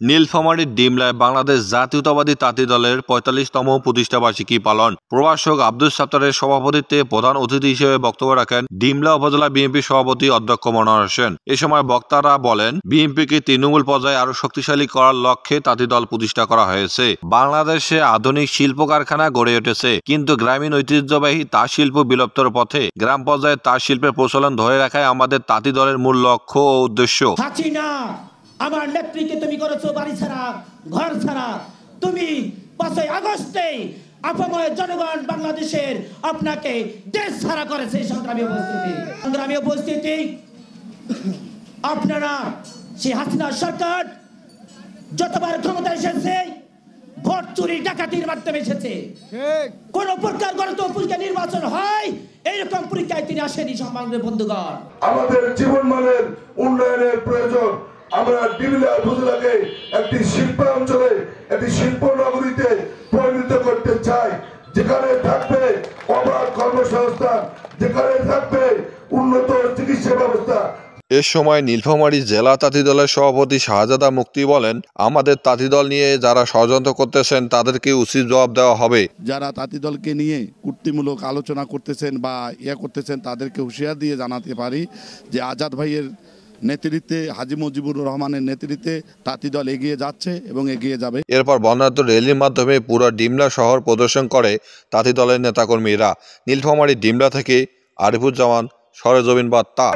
নীলফামারীর ডিমলায় বাংলাদেশ জাতীয়তাবাদী তাঁতি দলের ৪৫তম প্রতিষ্ঠাবার্ষিকী পালন। প্রভাষক আব্দুস সাত্তারের সভাপতিত্বে প্রধান অতিথি হিসেবে বক্তব্য রাখেন ডিমলা উপজেলা বিএনপি সভাপতি অধ্যক্ষ মনোয়ার হোসেন। এ সময় বক্তারা বলেন, বিএনপিকে তৃণমূল পর্যায়ে আরো শক্তিশালী করার লক্ষ্যে তাঁতি দল প্রতিষ্ঠা করা হয়েছে। বাংলাদেশে আধুনিক শিল্প কারখানা গড়ে উঠেছে, কিন্তু গ্রামীণ ঐতিহ্যবাহী তাঁত শিল্প বিলুপ্তর পথে। গ্রাম পর্যায়ে তাঁত শিল্পের প্রচলন ধরে রাখাই আমাদের তাঁতি দলের মূল লক্ষ্য ও উদ্দেশ্য। আমার নেত্রীকে তুমি করেছো বাড়ি ছাড়া, ঘর ছাড়া। তুমি ৫ই আগস্টে আপাময় জনগণ বাংলাদেশের আপনাকে দেশ ছাড়া করেছে। সংগ্রামী উপস্থিতি, আপনারা সেই হাসিনা সরকার যতবার ক্ষমতা এসেছে ভোট চুরি ডাকাতির মাধ্যমে এসেছে। কোন প্রকার গণতন্ত্র পরীক্ষা নির্বাচন হয় এইরকম পরীক্ষায় তিনি আসেনি। সম্মানিত বন্ধুগণ, আমাদের জীবনমানের উন্নয়নের প্রয়োজন। আমরা ডিমলা উপজেলাকে একটি শিল্পাঞ্চলে, একটি শিল্প নগরীতে পরিণত করতে চাই, যেখানে থাকবে অবাধ কর্মসংস্থান, যেখানে থাকবে উন্নত চিকিৎসা ব্যবস্থা। এ সময় নীলফামারী জেলা তাঁতি দলের সভাপতি শাহজাদা মুক্তি বলেন, আমাদের তাঁতি দল নিয়ে যারা ষড়যন্ত্র করতেছেন তাদেরকে উচিত জবাব দেওয়া হবে। যারা তাঁতি দলকে নিয়ে কূটনীতিমূলক আলোচনা করতেছেন বা করতেছেন তাদেরকে হুঁশিয়ার দিয়ে জানাতে পারি যে আজাদ ভাইয়ের নেতৃত্বে, হাজী মুজিবুর রহমানের নেতৃত্বে তাঁতি দল এগিয়ে যাচ্ছে এবং এগিয়ে যাবে। এরপর বর্ণাঢ্য র্যালির মাধ্যমে পুরো ডিমলা শহর প্রদর্শন করে তাঁতি দলের নেতাকর্মীরা। নীলফামারী ডিমলা থেকে আরিফুজ্জামান, সরেজমিন বার্তা।